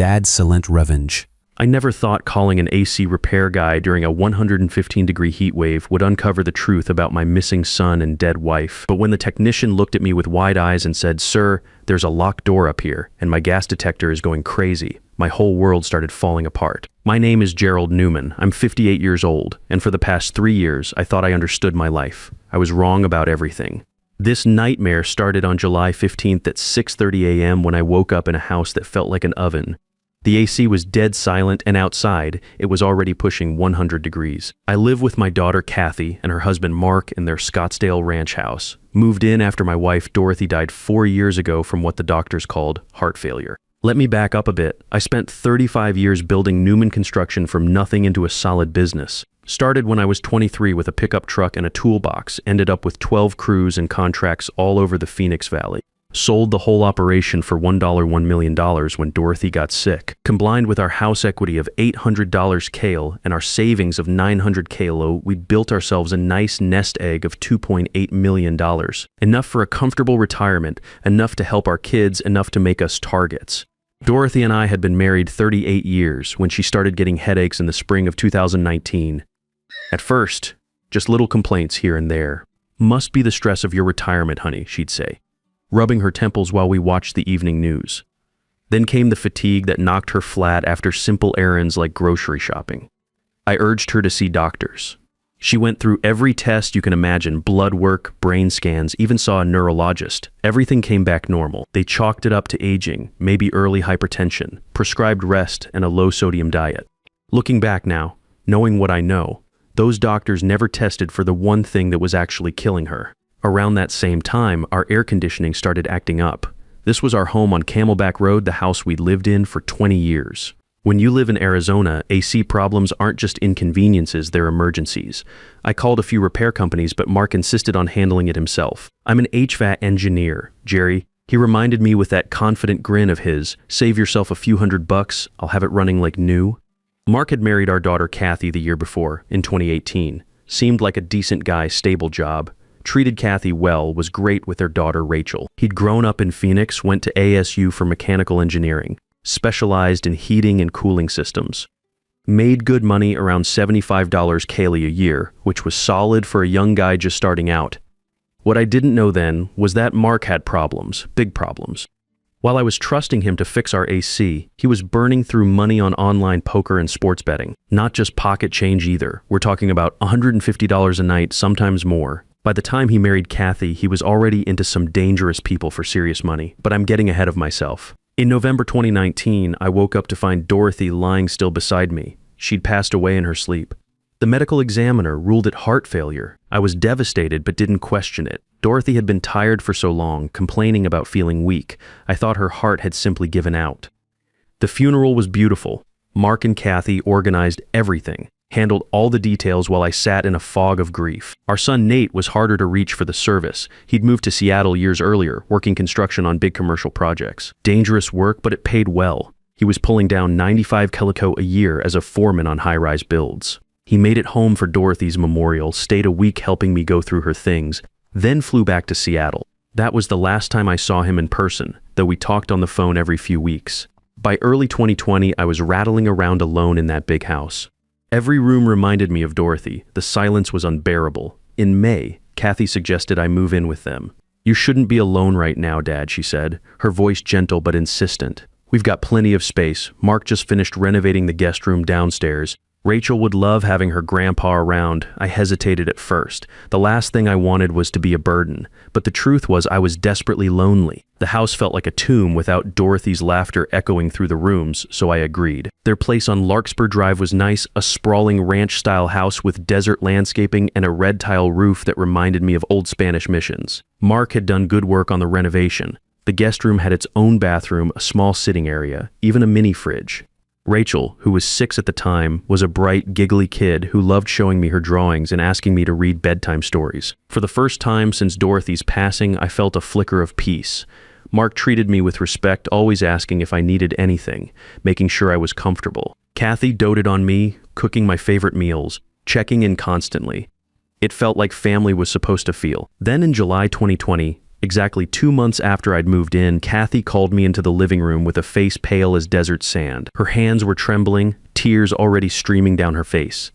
Dad's silent revenge. I never thought calling an AC repair guy during a 115-degree heat wave would uncover the truth about my missing son and dead wife. But when the technician looked at me with wide eyes and said, "Sir, there's a locked door up here, and my gas detector is going crazy," my whole world started falling apart. My name is Gerald Newman. I'm 58 years old, and for the past 3 years, I thought I understood my life. I was wrong about everything. This nightmare started on July 15th at 6:30 a.m. when I woke up in a house that felt like an oven. The AC was dead silent, and outside, it was already pushing 100 degrees. I live with my daughter Kathy and her husband Mark in their Scottsdale ranch house. Moved in after my wife Dorothy died 4 years ago from what the doctors called heart failure. Let me back up a bit. I spent 35 years building Newman Construction from nothing into a solid business. Started when I was 23 with a pickup truck and a toolbox, ended up with 12 crews and contracts all over the Phoenix Valley. Sold the whole operation for $1 million when Dorothy got sick. Combined with our house equity of $800 kale and our savings of $900 kalo, we built ourselves a nice nest egg of $2.8 million. Enough for a comfortable retirement, enough to help our kids, enough to make us targets. Dorothy and I had been married 38 years when she started getting headaches in the spring of 2019. At first, just little complaints here and there. "Must be the stress of your retirement, honey," she'd say, rubbing her temples while we watched the evening news. Then came the fatigue that knocked her flat after simple errands like grocery shopping. I urged her to see doctors. She went through every test you can imagine, blood work, brain scans, even saw a neurologist. Everything came back normal. They chalked it up to aging, maybe early hypertension, prescribed rest, and a low-sodium diet. Looking back now, knowing what I know, those doctors never tested for the one thing that was actually killing her. Around that same time, our air conditioning started acting up. This was our home on Camelback Road, the house we'd lived in for 20 years. When you live in Arizona, AC problems aren't just inconveniences, they're emergencies. I called a few repair companies, but Mark insisted on handling it himself. "I'm an HVAC engineer, Jerry," he reminded me with that confident grin of his. "Save yourself a few $100, I'll have it running like new." Mark had married our daughter Kathy the year before, in 2018. Seemed like a decent guy, stable job. Treated Kathy well, was great with their daughter Rachel. He'd grown up in Phoenix, went to ASU for mechanical engineering, specialized in heating and cooling systems. Made good money, around $75 kale a year, which was solid for a young guy just starting out. What I didn't know then was that Mark had problems, big problems. While I was trusting him to fix our AC, he was burning through money on online poker and sports betting. Not just pocket change either. We're talking about $150 a night, sometimes more. By the time he married Kathy, he was already into some dangerous people for serious money, but I'm getting ahead of myself. In November 2019, I woke up to find Dorothy lying still beside me. She'd passed away in her sleep. The medical examiner ruled it heart failure. I was devastated but didn't question it. Dorothy had been tired for so long, complaining about feeling weak. I thought her heart had simply given out. The funeral was beautiful. Mark and Kathy organized everything, handled all the details while I sat in a fog of grief. Our son Nate was harder to reach for the service. He'd moved to Seattle years earlier, working construction on big commercial projects. Dangerous work, but it paid well. He was pulling down 95 calico a year as a foreman on high-rise builds. He made it home for Dorothy's memorial, stayed a week helping me go through her things, then flew back to Seattle. That was the last time I saw him in person, though we talked on the phone every few weeks. By early 2020, I was rattling around alone in that big house. Every room reminded me of Dorothy. The silence was unbearable. In May, Kathy suggested I move in with them. "You shouldn't be alone right now, Dad," she said, her voice gentle but insistent. "We've got plenty of space. Mark just finished renovating the guest room downstairs. Rachel would love having her grandpa around." I hesitated at first. The last thing I wanted was to be a burden. But the truth was I was desperately lonely. The house felt like a tomb without Dorothy's laughter echoing through the rooms, so I agreed. Their place on Larkspur Drive was nice, a sprawling ranch-style house with desert landscaping and a red tile roof that reminded me of old Spanish missions. Mark had done good work on the renovation. The guest room had its own bathroom, a small sitting area, even a mini fridge. Rachel, who was 6 at the time, was a bright, giggly kid who loved showing me her drawings and asking me to read bedtime stories. For the first time since Dorothy's passing, I felt a flicker of peace. Mark treated me with respect, always asking if I needed anything, making sure I was comfortable. Kathy doted on me, cooking my favorite meals, checking in constantly. It felt like family was supposed to feel. Then in July 2020, Exactly 2 months after I'd moved in, Kathy called me into the living room with a face pale as desert sand. Her hands were trembling, tears already streaming down her face.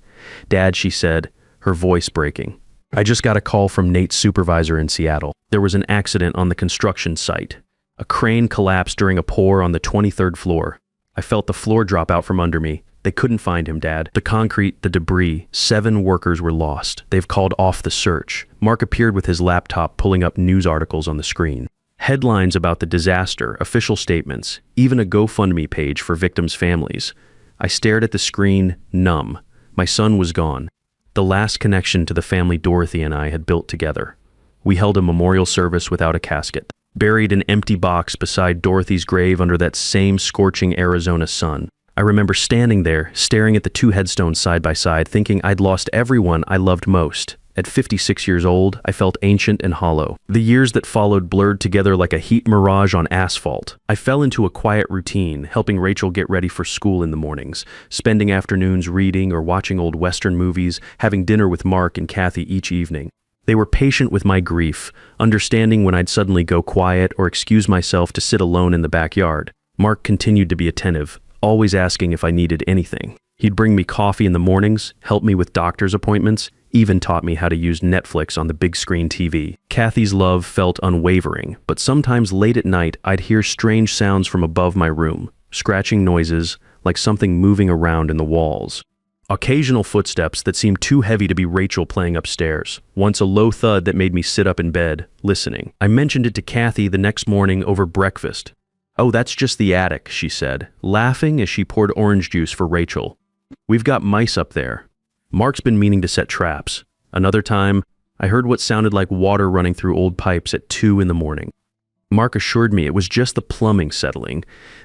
"Dad," she said, her voice breaking. "I just got a call from Nate's supervisor in Seattle. There was an accident on the construction site. A crane collapsed during a pour on the 23rd floor. I felt the floor drop out from under me. They couldn't find him, Dad. The concrete, the debris, 7 workers were lost. They've called off the search." Mark appeared with his laptop, pulling up news articles on the screen. Headlines about the disaster, official statements, even a GoFundMe page for victims' families. I stared at the screen, numb. My son was gone. The last connection to the family Dorothy and I had built together. We held a memorial service without a casket, buried an empty box beside Dorothy's grave under that same scorching Arizona sun. I remember standing there, staring at the 2 headstones side by side, thinking I'd lost everyone I loved most. At 56 years old, I felt ancient and hollow. The years that followed blurred together like a heat mirage on asphalt. I fell into a quiet routine, helping Rachel get ready for school in the mornings, spending afternoons reading or watching old Western movies, having dinner with Mark and Kathy each evening. They were patient with my grief, understanding when I'd suddenly go quiet or excuse myself to sit alone in the backyard. Mark continued to be attentive, always asking if I needed anything. He'd bring me coffee in the mornings, help me with doctor's appointments, even taught me how to use Netflix on the big screen TV. Kathy's love felt unwavering, but sometimes late at night I'd hear strange sounds from above my room, scratching noises, like something moving around in the walls. Occasional footsteps that seemed too heavy to be Rachel playing upstairs. Once a low thud that made me sit up in bed, listening. I mentioned it to Kathy the next morning over breakfast. "Oh, that's just the attic," she said, laughing as she poured orange juice for Rachel. "We've got mice up there. Mark's been meaning to set traps." Another time, I heard what sounded like water running through old pipes at 2 in the morning. Mark assured me it was just the plumbing settling.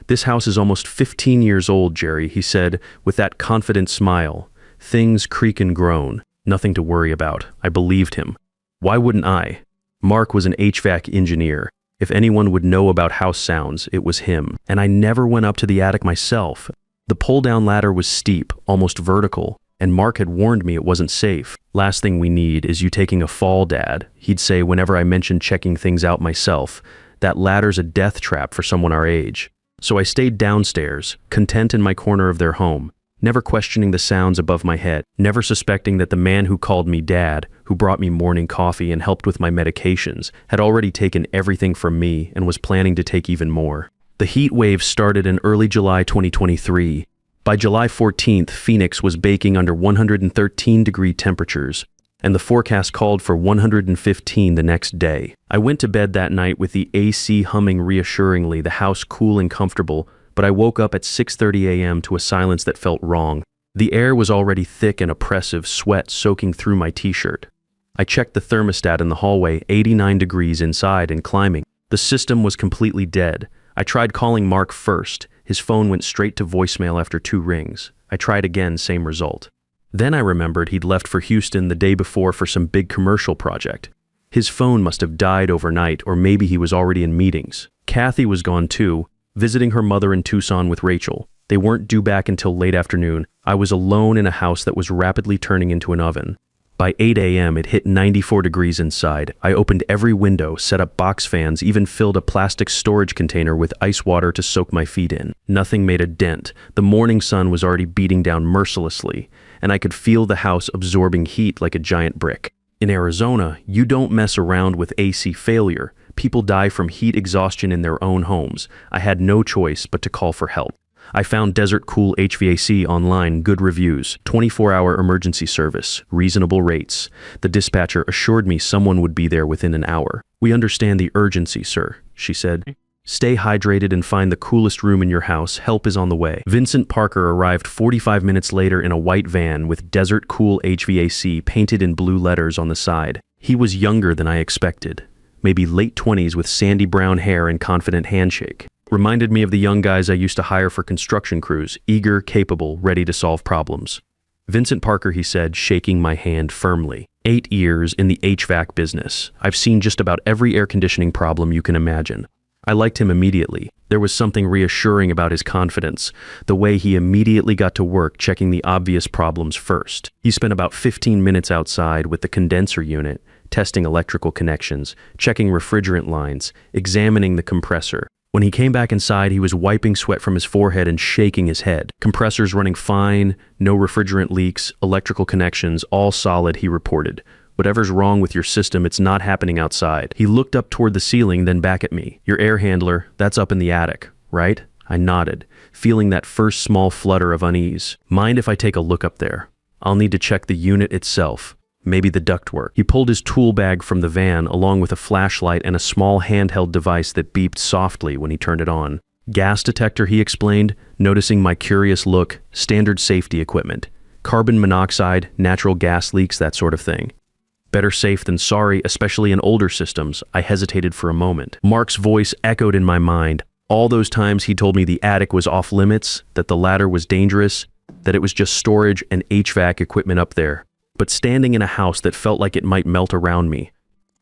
"This house is almost 15 years old, Jerry," he said with that confident smile. "Things creak and groan. Nothing to worry about." I believed him. Why wouldn't I? Mark was an HVAC engineer. If anyone would know about house sounds, it was him. And I never went up to the attic myself. The pull-down ladder was steep, almost vertical, and Mark had warned me it wasn't safe. "Last thing we need is you taking a fall, Dad," he'd say whenever I mentioned checking things out myself. "That ladder's a death trap for someone our age." So I stayed downstairs, content in my corner of their home, never questioning the sounds above my head, never suspecting that the man who called me Dad, who brought me morning coffee and helped with my medications, had already taken everything from me and was planning to take even more. The heat wave started in early July 2023. By July 14th, Phoenix was baking under 113-degree temperatures, and the forecast called for 115 the next day. I went to bed that night with the AC humming reassuringly, the house cool and comfortable, but I woke up at 6:30 a.m. to a silence that felt wrong. The air was already thick and oppressive, sweat soaking through my t-shirt. I checked the thermostat in the hallway, 89 degrees inside and climbing. The system was completely dead. I tried calling Mark first. His phone went straight to voicemail after 2 rings. I tried again, same result. Then I remembered he'd left for Houston the day before for some big commercial project. His phone must have died overnight, or maybe he was already in meetings. Kathy was gone too, visiting her mother in Tucson with Rachel. They weren't due back until late afternoon. I was alone in a house that was rapidly turning into an oven. By 8 a.m., it hit 94 degrees inside. I opened every window, set up box fans, even filled a plastic storage container with ice water to soak my feet in. Nothing made a dent. The morning sun was already beating down mercilessly, and I could feel the house absorbing heat like a giant brick. In Arizona, you don't mess around with AC failure. People die from heat exhaustion in their own homes. I had no choice but to call for help. I found Desert Cool HVAC online, good reviews, 24-hour emergency service, reasonable rates. The dispatcher assured me someone would be there within an hour. "We understand the urgency, sir," she said. "Stay hydrated and find the coolest room in your house. Help is on the way." Vincent Parker arrived 45 minutes later in a white van with Desert Cool HVAC painted in blue letters on the side. He was younger than I expected, maybe late 20s with sandy brown hair and confident handshake. Reminded me of the young guys I used to hire for construction crews, eager, capable, ready to solve problems. "Vincent Parker," he said, shaking my hand firmly. 8 years in the HVAC business. I've seen just about every air conditioning problem you can imagine. I liked him immediately. There was something reassuring about his confidence, the way he immediately got to work checking the obvious problems first. He spent about 15 minutes outside with the condenser unit, testing electrical connections, checking refrigerant lines, examining the compressor. When he came back inside, he was wiping sweat from his forehead and shaking his head. Compressors running fine, no refrigerant leaks, electrical connections, all solid, he reported. Whatever's wrong with your system, it's not happening outside. He looked up toward the ceiling, then back at me. Your air handler, that's up in the attic, right? I nodded, feeling that first small flutter of unease. Mind if I take a look up there? I'll need to check the unit itself. Maybe the ductwork. He pulled his tool bag from the van along with a flashlight and a small handheld device that beeped softly when he turned it on. Gas detector, he explained, noticing my curious look. Standard safety equipment. Carbon monoxide, natural gas leaks, that sort of thing. Better safe than sorry, especially in older systems. I hesitated for a moment. Mark's voice echoed in my mind. All those times he told me the attic was off limits, that the ladder was dangerous, that it was just storage and HVAC equipment up there. But standing in a house that felt like it might melt around me.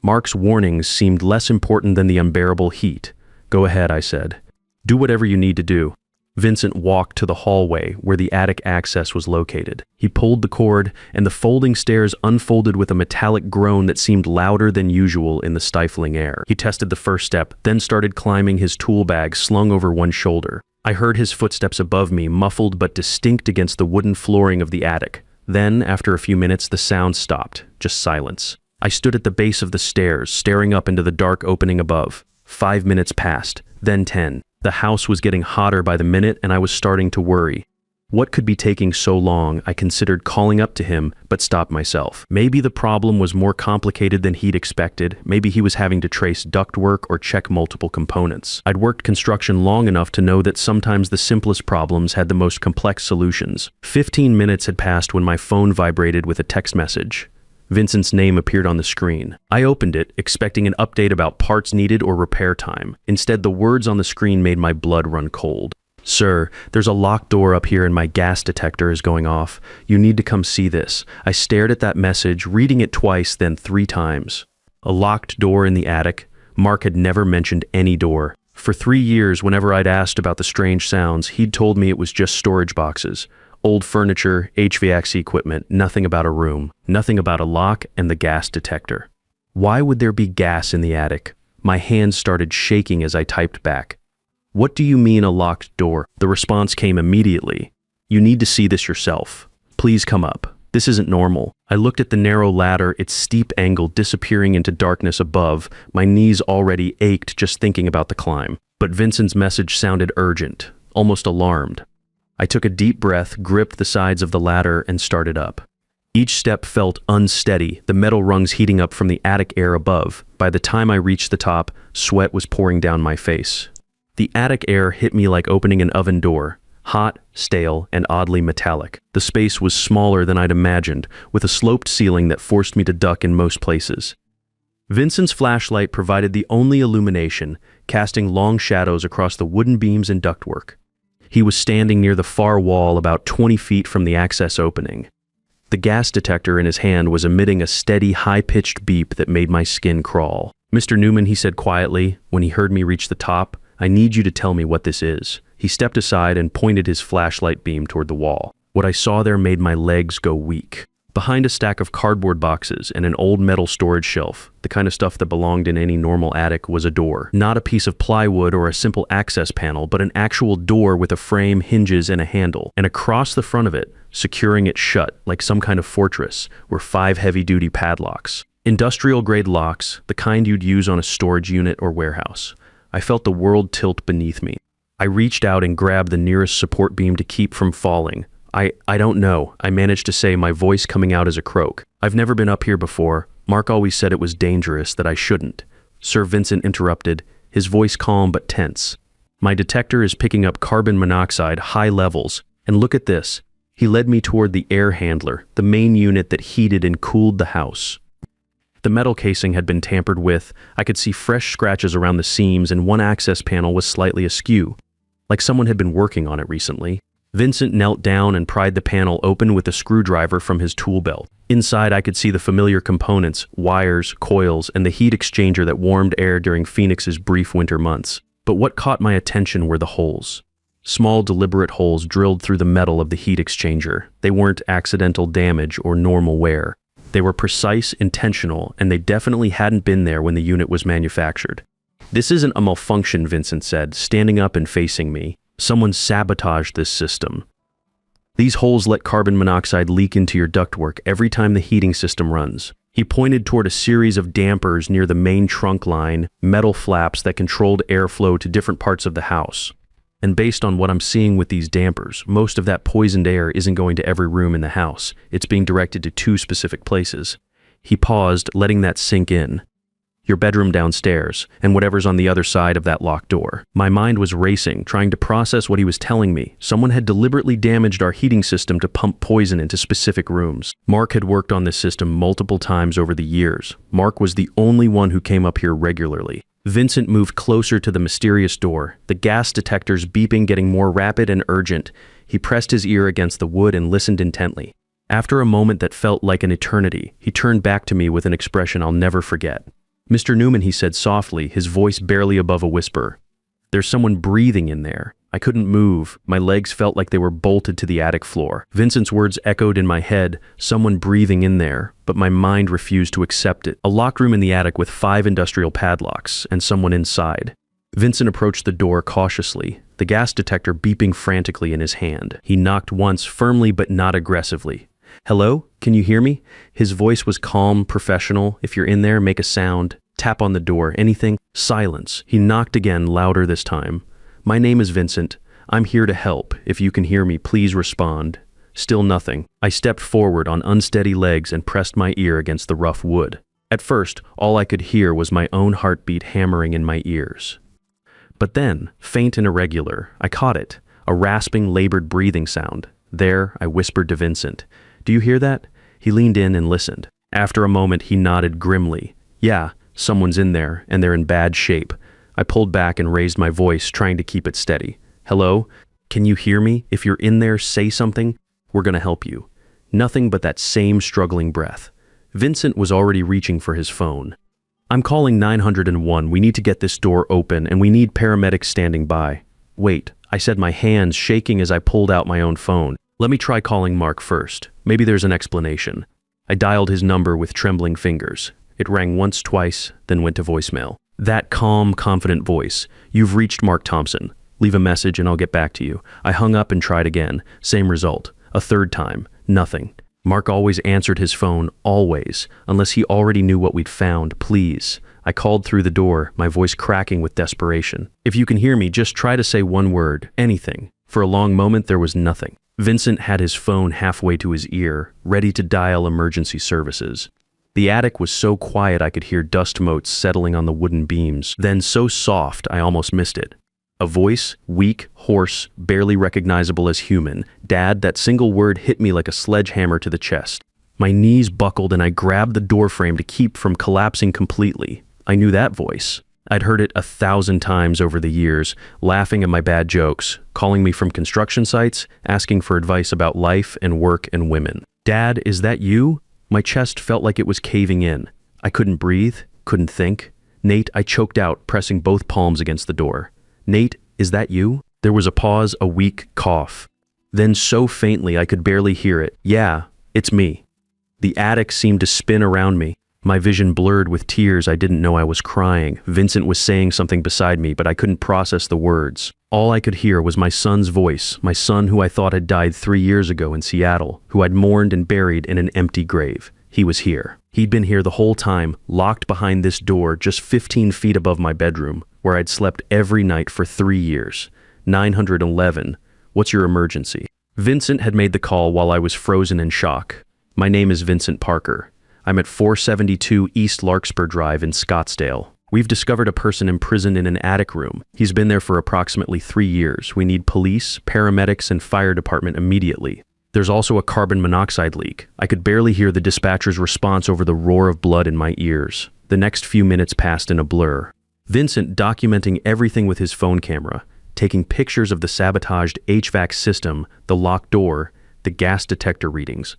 Mark's warnings seemed less important than the unbearable heat. Go ahead, I said. Do whatever you need to do. Vincent walked to the hallway where the attic access was located. He pulled the cord, and the folding stairs unfolded with a metallic groan that seemed louder than usual in the stifling air. He tested the first step, then started climbing his tool bag slung over one shoulder. I heard his footsteps above me, muffled but distinct against the wooden flooring of the attic. Then, after a few minutes, the sound stopped, just silence. I stood at the base of the stairs, staring up into the dark opening above. 5 minutes passed, then 10. The house was getting hotter by the minute, and I was starting to worry. What could be taking so long? I considered calling up to him, but stopped myself. Maybe the problem was more complicated than he'd expected. Maybe he was having to trace ductwork or check multiple components. I'd worked construction long enough to know that sometimes the simplest problems had the most complex solutions. 15 minutes had passed when my phone vibrated with a text message. Vincent's name appeared on the screen. I opened it, expecting an update about parts needed or repair time. Instead, the words on the screen made my blood run cold. Sir, there's a locked door up here and my gas detector is going off. You need to come see this. I stared at that message, reading it twice, then 3 times. A locked door in the attic. Mark had never mentioned any door. For 3 years, whenever I'd asked about the strange sounds, he'd told me it was just storage boxes. Old furniture, HVAC equipment, nothing about a room. Nothing about a lock and the gas detector. Why would there be gas in the attic? My hands started shaking as I typed back. What do you mean a locked door? The response came immediately. You need to see this yourself. Please come up. This isn't normal. I looked at the narrow ladder, its steep angle disappearing into darkness above. My knees already ached just thinking about the climb. But Vincent's message sounded urgent, almost alarmed. I took a deep breath, gripped the sides of the ladder, and started up. Each step felt unsteady, the metal rungs heating up from the attic air above. By the time I reached the top, sweat was pouring down my face. The attic air hit me like opening an oven door, hot, stale, and oddly metallic. The space was smaller than I'd imagined, with a sloped ceiling that forced me to duck in most places. Vincent's flashlight provided the only illumination, casting long shadows across the wooden beams and ductwork. He was standing near the far wall about 20 feet from the access opening. The gas detector in his hand was emitting a steady, high-pitched beep that made my skin crawl. Mr. Newman, he said quietly, when he heard me reach the top, I need you to tell me what this is. He stepped aside and pointed his flashlight beam toward the wall. What I saw there made my legs go weak. Behind a stack of cardboard boxes and an old metal storage shelf, the kind of stuff that belonged in any normal attic, was a door. Not a piece of plywood or a simple access panel, but an actual door with a frame, hinges, and a handle. And across the front of it, securing it shut like some kind of fortress, were 5 heavy-duty padlocks. Industrial-grade locks, the kind you'd use on a storage unit or warehouse. I felt the world tilt beneath me. I reached out and grabbed the nearest support beam to keep from falling. I don't know, I managed to say, my voice coming out as a croak. I've never been up here before. Mark always said it was dangerous, that I shouldn't. Sir Vincent interrupted, his voice calm but tense. My detector is picking up carbon monoxide, high levels. And look at this. He led me toward the air handler, the main unit that heated and cooled the house. The metal casing had been tampered with. I could see fresh scratches around the seams, and one access panel was slightly askew, like someone had been working on it recently. Vincent knelt down and pried the panel open with a screwdriver from his tool belt. Inside, I could see the familiar components, wires, coils, and the heat exchanger that warmed air during Phoenix's brief winter months. But what caught my attention were the holes. Small, deliberate holes drilled through the metal of the heat exchanger. They weren't accidental damage or normal wear. They were precise, intentional, and they definitely hadn't been there when the unit was manufactured. "This isn't a malfunction," Vincent said, standing up and facing me. "Someone sabotaged this system. These holes let carbon monoxide leak into your ductwork every time the heating system runs." He pointed toward a series of dampers near the main trunk line, metal flaps that controlled airflow to different parts of the house. "And based on what I'm seeing with these dampers, most of that poisoned air isn't going to every room in the house. It's being directed to 2 specific places." He paused, letting that sink in. "Your bedroom downstairs, and whatever's on the other side of that locked door." My mind was racing, trying to process what he was telling me. Someone had deliberately damaged our heating system to pump poison into specific rooms. Mark had worked on this system multiple times over the years. Mark was the only one who came up here regularly. Vincent moved closer to the mysterious door, the gas detectors beeping getting more rapid and urgent. He pressed his ear against the wood and listened intently. After a moment that felt like an eternity, he turned back to me with an expression I'll never forget. "Mr. Newman," he said softly, his voice barely above a whisper. "There's someone breathing in there." I couldn't move. My legs felt like they were bolted to the attic floor. Vincent's words echoed in my head, someone breathing in there, but my mind refused to accept it. A locked room in the attic with 5 industrial padlocks, and someone inside. Vincent approached the door cautiously, the gas detector beeping frantically in his hand. He knocked once, firmly but not aggressively. "Hello? Can you hear me?" His voice was calm, professional. "If you're in there, make a sound. Tap on the door. Anything?" Silence. He knocked again, louder this time. "My name is Vincent. I'm here to help. If you can hear me, please respond." Still nothing. I stepped forward on unsteady legs and pressed my ear against the rough wood. At first, all I could hear was my own heartbeat hammering in my ears. But then, faint and irregular, I caught it, a rasping, labored breathing sound. There, I whispered to Vincent, "Do you hear that?" He leaned in and listened. After a moment, he nodded grimly. "Yeah, someone's in there, and they're in bad shape." I pulled back and raised my voice, trying to keep it steady. "Hello? Can you hear me? If you're in there, say something. We're gonna help you." Nothing but that same struggling breath. Vincent was already reaching for his phone. "I'm calling 901. We need to get this door open, and we need paramedics standing by." "Wait," I said, my hands shaking as I pulled out my own phone. "Let me try calling Mark first. Maybe there's an explanation." I dialed his number with trembling fingers. It rang once, twice, then went to voicemail. That calm, confident voice. "You've reached Mark Thompson. Leave a message and I'll get back to you." I hung up and tried again. Same result. A third time. Nothing. Mark always answered his phone, always, unless he already knew what we'd found. "Please." I called through the door, my voice cracking with desperation. "If you can hear me, just try to say one word. Anything." For a long moment, there was nothing. Vincent had his phone halfway to his ear, ready to dial emergency services. The attic was so quiet I could hear dust motes settling on the wooden beams, then so soft I almost missed it. A voice, weak, hoarse, barely recognizable as human. "Dad," that single word hit me like a sledgehammer to the chest. My knees buckled and I grabbed the doorframe to keep from collapsing completely. I knew that voice. I'd heard it 1,000 times over the years, laughing at my bad jokes, calling me from construction sites, asking for advice about life and work and women. "Dad, is that you?" My chest felt like it was caving in. I couldn't breathe, couldn't think. "Nate," I choked out, pressing both palms against the door. "Nate, is that you?" There was a pause, a weak cough. Then so faintly I could barely hear it. "Yeah, it's me." The attic seemed to spin around me. My vision blurred with tears. I didn't know I was crying. Vincent was saying something beside me, but I couldn't process the words. All I could hear was my son's voice, my son who I thought had died 3 years ago in Seattle, who I'd mourned and buried in an empty grave. He was here. He'd been here the whole time, locked behind this door just 15 feet above my bedroom, where I'd slept every night for 3 years. 911. What's your emergency? Vincent had made the call while I was frozen in shock. "My name is Vincent Parker. I'm at 472 East Larkspur Drive in Scottsdale. We've discovered a person imprisoned in an attic room. He's been there for approximately 3 years. We need police, paramedics, and fire department immediately. There's also a carbon monoxide leak." I could barely hear the dispatcher's response over the roar of blood in my ears. The next few minutes passed in a blur. Vincent documenting everything with his phone camera, taking pictures of the sabotaged HVAC system, the locked door, the gas detector readings.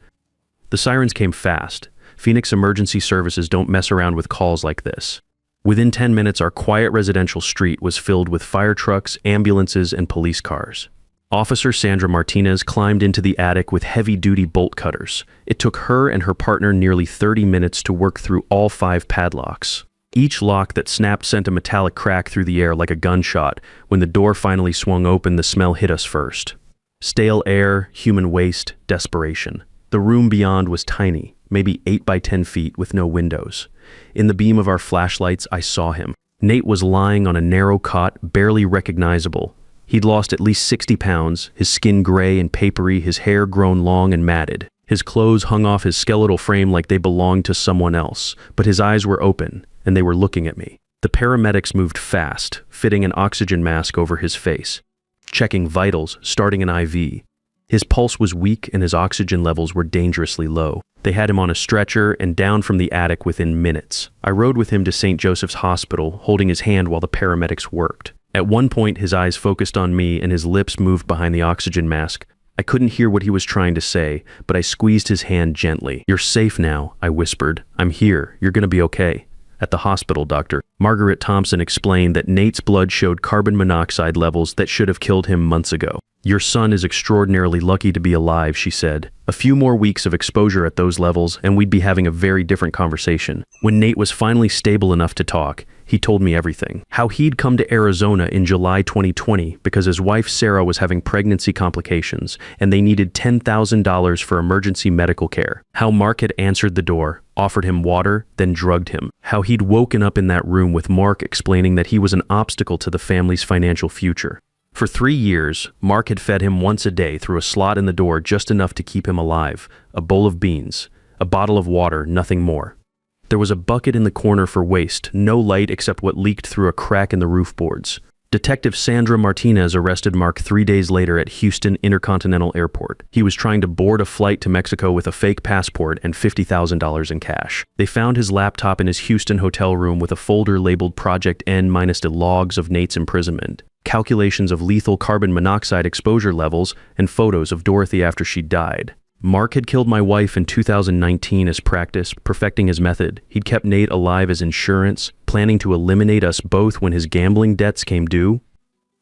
The sirens came fast. Phoenix Emergency Services don't mess around with calls like this. Within 10 minutes, our quiet residential street was filled with fire trucks, ambulances, and police cars. Officer Sandra Martinez climbed into the attic with heavy-duty bolt cutters. It took her and her partner nearly 30 minutes to work through all 5 padlocks. Each lock that snapped sent a metallic crack through the air like a gunshot. When the door finally swung open, the smell hit us first. Stale air, human waste, desperation. The room beyond was tiny, maybe 8 by 10 feet with no windows. In the beam of our flashlights, I saw him. Nate was lying on a narrow cot, barely recognizable. He'd lost at least 60 pounds, his skin gray and papery, his hair grown long and matted. His clothes hung off his skeletal frame like they belonged to someone else, but his eyes were open, and they were looking at me. The paramedics moved fast, fitting an oxygen mask over his face, checking vitals, starting an IV. His pulse was weak and his oxygen levels were dangerously low. They had him on a stretcher and down from the attic within minutes. I rode with him to St. Joseph's Hospital, holding his hand while the paramedics worked. At one point, his eyes focused on me and his lips moved behind the oxygen mask. I couldn't hear what he was trying to say, but I squeezed his hand gently. "You're safe now," I whispered. "I'm here. You're gonna be okay." At the hospital, Dr. Margaret Thompson explained that Nate's blood showed carbon monoxide levels that should have killed him months ago. "Your son is extraordinarily lucky to be alive," she said. "A few more weeks of exposure at those levels, and we'd be having a very different conversation." When Nate was finally stable enough to talk, he told me everything. How he'd come to Arizona in July 2020 because his wife Sarah was having pregnancy complications, and they needed $10,000 for emergency medical care. How Mark had answered the door, offered him water, then drugged him. How he'd woken up in that room with Mark explaining that he was an obstacle to the family's financial future. For 3 years, Mark had fed him once a day through a slot in the door, just enough to keep him alive. A bowl of beans, a bottle of water, nothing more. There was a bucket in the corner for waste, no light except what leaked through a crack in the roof boards. Detective Sandra Martinez arrested Mark 3 days later at Houston Intercontinental Airport. He was trying to board a flight to Mexico with a fake passport and $50,000 in cash. They found his laptop in his Houston hotel room with a folder labeled Project N minus the logs of Nate's imprisonment, calculations of lethal carbon monoxide exposure levels, and photos of Dorothy after she died. Mark had killed my wife in 2019 as practice, perfecting his method. He'd kept Nate alive as insurance, planning to eliminate us both when his gambling debts came due.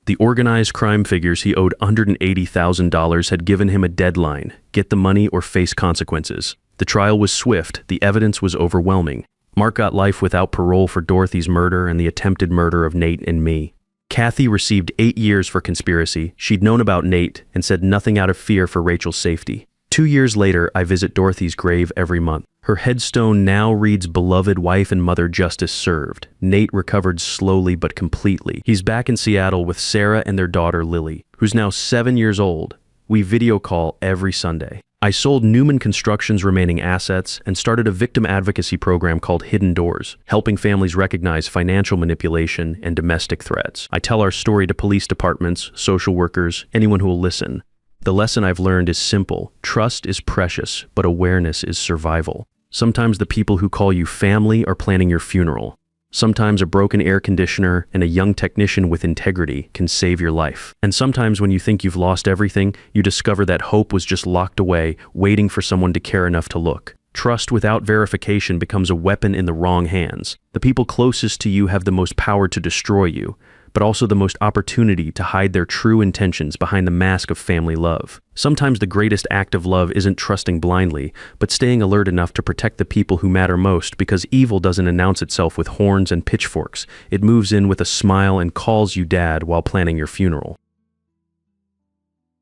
The organized crime figures he owed $180,000 had given him a deadline: get the money or face consequences. The trial was swift, the evidence was overwhelming. Mark got life without parole for Dorothy's murder and the attempted murder of Nate and me. Kathy received 8 years for conspiracy. She'd known about Nate and said nothing out of fear for Rachel's safety. 2 years later, I visit Dorothy's grave every month. Her headstone now reads, "Beloved wife and mother, justice served." Nate recovered slowly but completely. He's back in Seattle with Sarah and their daughter Lily, who's now 7 years old. We video call every Sunday. I sold Newman Construction's remaining assets and started a victim advocacy program called Hidden Doors, helping families recognize financial manipulation and domestic threats. I tell our story to police departments, social workers, anyone who will listen. The lesson I've learned is simple. Trust is precious, but awareness is survival. Sometimes the people who call you family are planning your funeral. Sometimes a broken air conditioner and a young technician with integrity can save your life. And sometimes when you think you've lost everything, you discover that hope was just locked away, waiting for someone to care enough to look. Trust without verification becomes a weapon in the wrong hands. The people closest to you have the most power to destroy you, but also the most opportunity to hide their true intentions behind the mask of family love. Sometimes the greatest act of love isn't trusting blindly, but staying alert enough to protect the people who matter most, because evil doesn't announce itself with horns and pitchforks. It moves in with a smile and calls you dad while planning your funeral.